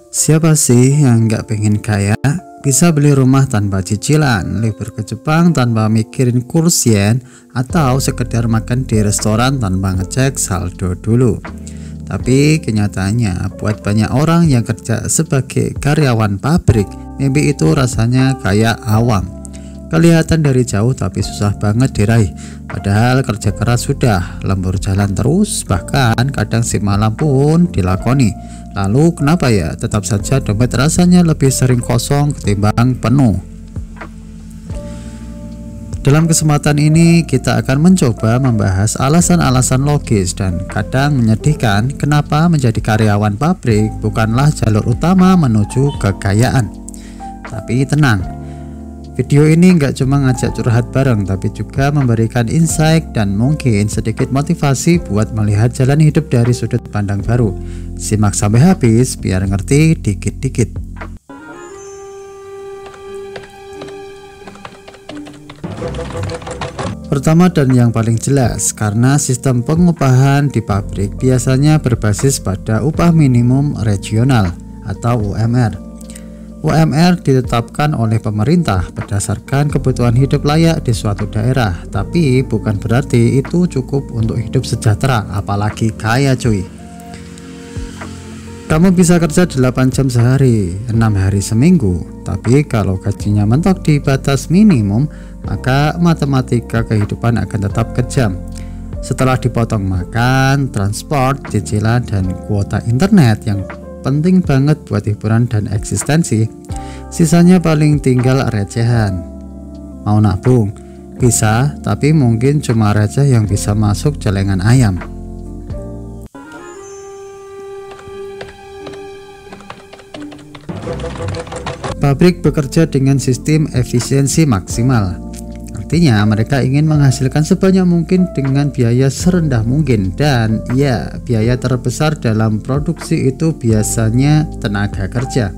Siapa sih yang nggak pengen kaya? Bisa beli rumah tanpa cicilan, libur ke Jepang tanpa mikirin kurs yen, atau sekedar makan di restoran tanpa ngecek saldo dulu. Tapi kenyataannya buat banyak orang yang kerja sebagai karyawan pabrik, mimpi itu rasanya kayak awam. Kelihatan dari jauh tapi susah banget diraih. Padahal kerja keras sudah, lembur jalan terus, bahkan kadang shift malam pun dilakoni. Lalu kenapa ya tetap saja dompet rasanya lebih sering kosong ketimbang penuh? Dalam kesempatan ini kita akan mencoba membahas alasan-alasan logis dan kadang menyedihkan kenapa menjadi karyawan pabrik bukanlah jalur utama menuju kekayaan. Tapi tenang, video ini nggak cuma ngajak curhat bareng, tapi juga memberikan insight dan mungkin sedikit motivasi buat melihat jalan hidup dari sudut pandang baru. Simak sampai habis biar ngerti dikit-dikit. Pertama dan yang paling jelas, karena sistem pengupahan di pabrik biasanya berbasis pada upah minimum regional atau UMR. UMR ditetapkan oleh pemerintah berdasarkan kebutuhan hidup layak di suatu daerah, tapi bukan berarti itu cukup untuk hidup sejahtera, apalagi kaya cuy. Kamu bisa kerja 8 jam sehari, 6 hari seminggu, tapi kalau gajinya mentok di batas minimum, maka matematika kehidupan akan tetap kejam. Setelah dipotong makan, transport, cicilan, dan kuota internet yang penting banget buat hiburan dan eksistensi, sisanya paling tinggal recehan. Mau nabung? Bisa, tapi mungkin cuma receh yang bisa masuk celengan ayam. Pabrik bekerja dengan sistem efisiensi maksimal. Artinya mereka ingin menghasilkan sebanyak mungkin dengan biaya serendah mungkin, dan ya, biaya terbesar dalam produksi itu biasanya tenaga kerja.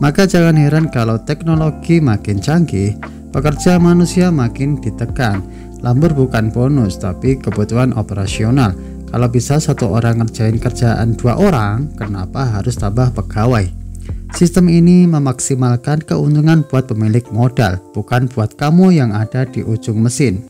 Maka jangan heran kalau teknologi makin canggih, pekerja manusia makin ditekan. Lembur bukan bonus tapi kebutuhan operasional. Kalau bisa satu orang ngerjain kerjaan 2 orang, kenapa harus tambah pegawai? Sistem ini memaksimalkan keuntungan buat pemilik modal, bukan buat kamu yang ada di ujung mesin.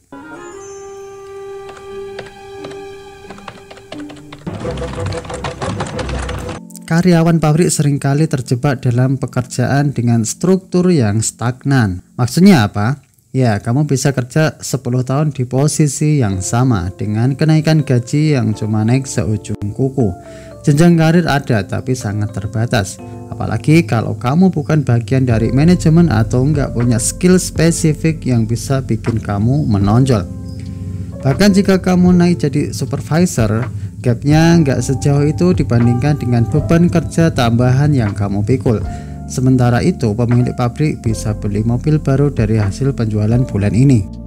Karyawan pabrik seringkali terjebak dalam pekerjaan dengan struktur yang stagnan. Maksudnya apa? Ya, kamu bisa kerja 10 tahun di posisi yang sama dengan kenaikan gaji yang cuma naik seujung kuku. Jenjang karir ada tapi sangat terbatas. Apalagi kalau kamu bukan bagian dari manajemen atau nggak punya skill spesifik yang bisa bikin kamu menonjol. Bahkan jika kamu naik jadi supervisor, gapnya nggak sejauh itu dibandingkan dengan beban kerja tambahan yang kamu pikul. Sementara itu pemilik pabrik bisa beli mobil baru dari hasil penjualan bulan ini.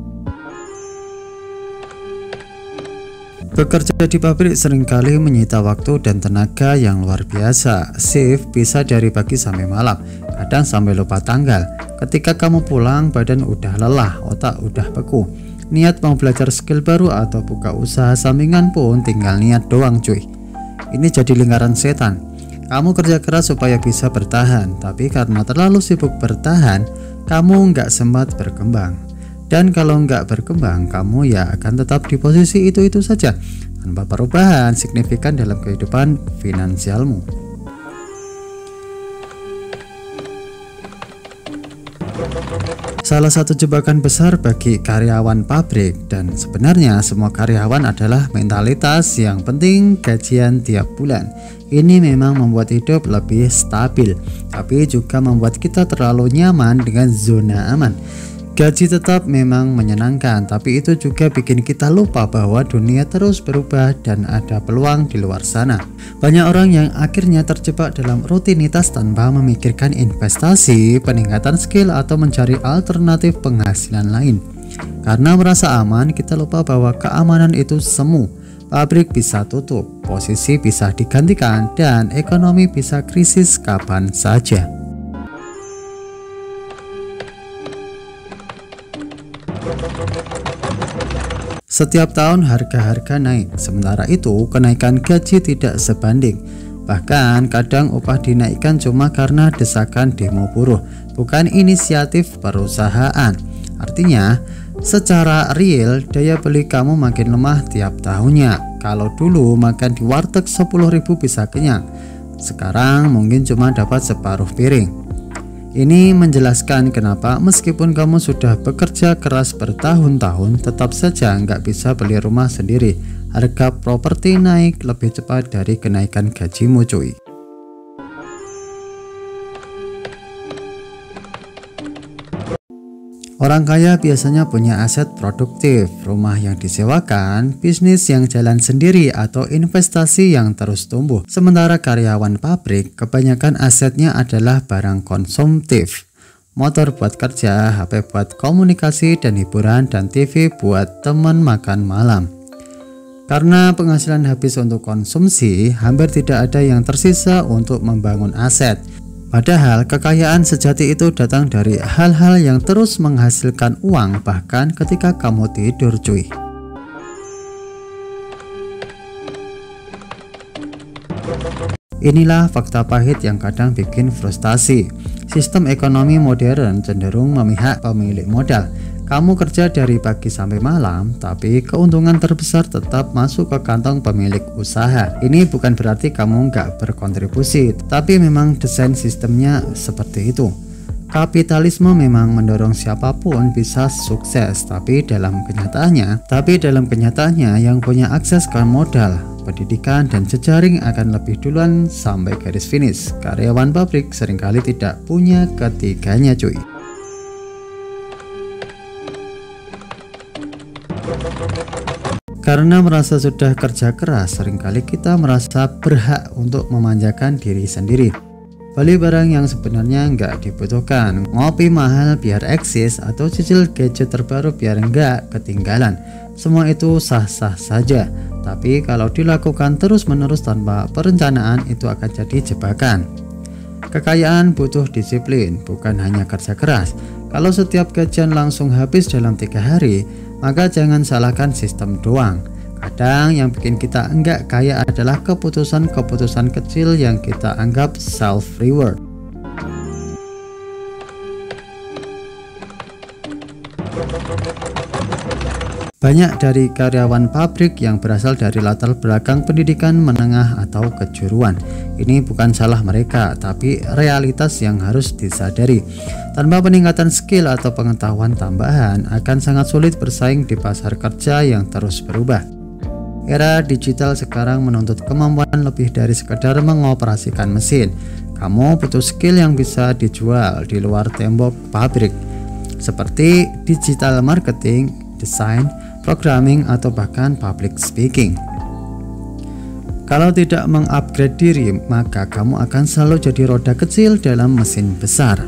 Bekerja di pabrik seringkali menyita waktu dan tenaga yang luar biasa. Shift bisa dari pagi sampai malam, kadang sampai lupa tanggal. Ketika kamu pulang, badan udah lelah, otak udah beku. Niat mau belajar skill baru atau buka usaha sampingan pun tinggal niat doang cuy. Ini jadi lingkaran setan. Kamu kerja keras supaya bisa bertahan, tapi karena terlalu sibuk bertahan, kamu nggak sempat berkembang. Dan kalau nggak berkembang, kamu ya akan tetap di posisi itu-itu saja tanpa perubahan signifikan dalam kehidupan finansialmu. Salah satu jebakan besar bagi karyawan pabrik, dan sebenarnya semua karyawan, adalah mentalitas yang penting gajian tiap bulan. Ini memang membuat hidup lebih stabil, tapi juga membuat kita terlalu nyaman dengan zona aman. Gaji tetap memang menyenangkan, tapi itu juga bikin kita lupa bahwa dunia terus berubah dan ada peluang di luar sana. Banyak orang yang akhirnya terjebak dalam rutinitas tanpa memikirkan investasi, peningkatan skill, atau mencari alternatif penghasilan lain. Karena merasa aman, kita lupa bahwa keamanan itu semu. Pabrik bisa tutup, posisi bisa digantikan, dan ekonomi bisa krisis kapan saja. Setiap tahun harga-harga naik, sementara itu kenaikan gaji tidak sebanding. Bahkan kadang upah dinaikkan cuma karena desakan demo buruh, bukan inisiatif perusahaan. Artinya, secara real daya beli kamu makin lemah tiap tahunnya. Kalau dulu makan di warteg 10.000 bisa kenyang, sekarang mungkin cuma dapat separuh piring. Ini menjelaskan kenapa meskipun kamu sudah bekerja keras bertahun-tahun, tetap saja nggak bisa beli rumah sendiri. Harga properti naik lebih cepat dari kenaikan gajimu, cuy. Orang kaya biasanya punya aset produktif, rumah yang disewakan, bisnis yang jalan sendiri, atau investasi yang terus tumbuh. Sementara karyawan pabrik, kebanyakan asetnya adalah barang konsumtif. Motor buat kerja, HP buat komunikasi dan hiburan, dan TV buat teman makan malam. Karena penghasilan habis untuk konsumsi, hampir tidak ada yang tersisa untuk membangun aset. Padahal kekayaan sejati itu datang dari hal-hal yang terus menghasilkan uang bahkan ketika kamu tidur, cuy. Inilah fakta pahit yang kadang bikin frustasi. Sistem ekonomi modern cenderung memihak pemilik modal. Kamu kerja dari pagi sampai malam, tapi keuntungan terbesar tetap masuk ke kantong pemilik usaha. Ini bukan berarti kamu nggak berkontribusi, tapi memang desain sistemnya seperti itu. Kapitalisme memang mendorong siapapun bisa sukses, tapi dalam kenyataannya yang punya akses ke modal, pendidikan, dan jejaring akan lebih duluan sampai garis finish. Karyawan pabrik seringkali tidak punya ketiganya, cuy. Karena merasa sudah kerja keras, seringkali kita merasa berhak untuk memanjakan diri sendiri. Beli barang yang sebenarnya nggak dibutuhkan, ngopi mahal biar eksis, atau cicil gadget terbaru biar nggak ketinggalan. Semua itu sah-sah saja, tapi kalau dilakukan terus-menerus tanpa perencanaan, itu akan jadi jebakan. Kekayaan butuh disiplin, bukan hanya kerja keras. Kalau setiap gajian langsung habis dalam 3 hari, maka jangan salahkan sistem doang. Kadang yang bikin kita enggak kaya adalah keputusan-keputusan kecil yang kita anggap self-reward. Banyak dari karyawan pabrik yang berasal dari latar belakang pendidikan menengah atau kejuruan. Ini bukan salah mereka, tapi realitas yang harus disadari. Tanpa peningkatan skill atau pengetahuan tambahan, akan sangat sulit bersaing di pasar kerja yang terus berubah. Era digital sekarang menuntut kemampuan lebih dari sekedar mengoperasikan mesin. Kamu butuh skill yang bisa dijual di luar tembok pabrik, seperti digital marketing, desain, programming, atau bahkan public speaking. Kalau tidak mengupgrade diri, maka kamu akan selalu jadi roda kecil dalam mesin besar.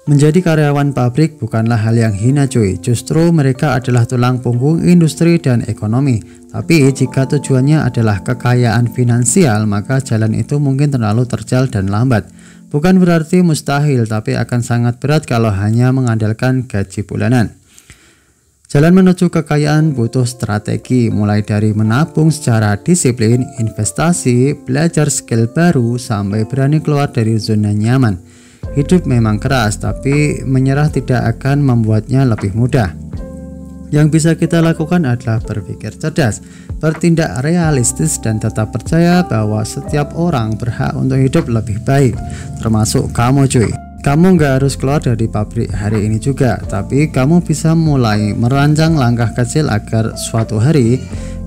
Menjadi karyawan pabrik bukanlah hal yang hina, cuy. Justru mereka adalah tulang punggung industri dan ekonomi. Tapi jika tujuannya adalah kekayaan finansial, maka jalan itu mungkin terlalu terjal dan lambat. Bukan berarti mustahil, tapi akan sangat berat kalau hanya mengandalkan gaji bulanan. Jalan menuju kekayaan butuh strategi, mulai dari menabung secara disiplin, investasi, belajar skill baru, sampai berani keluar dari zona nyaman. Hidup memang keras, tapi menyerah tidak akan membuatnya lebih mudah. Yang bisa kita lakukan adalah berpikir cerdas, bertindak realistis, dan tetap percaya bahwa setiap orang berhak untuk hidup lebih baik, termasuk kamu, cuy. Kamu nggak harus keluar dari pabrik hari ini juga, tapi kamu bisa mulai merancang langkah kecil agar suatu hari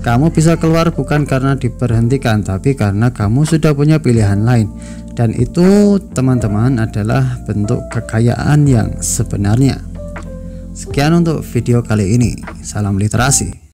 kamu bisa keluar, bukan karena diberhentikan, tapi karena kamu sudah punya pilihan lain. Dan itu, teman-teman, adalah bentuk kekayaan yang sebenarnya. Sekian untuk video kali ini. Salam literasi.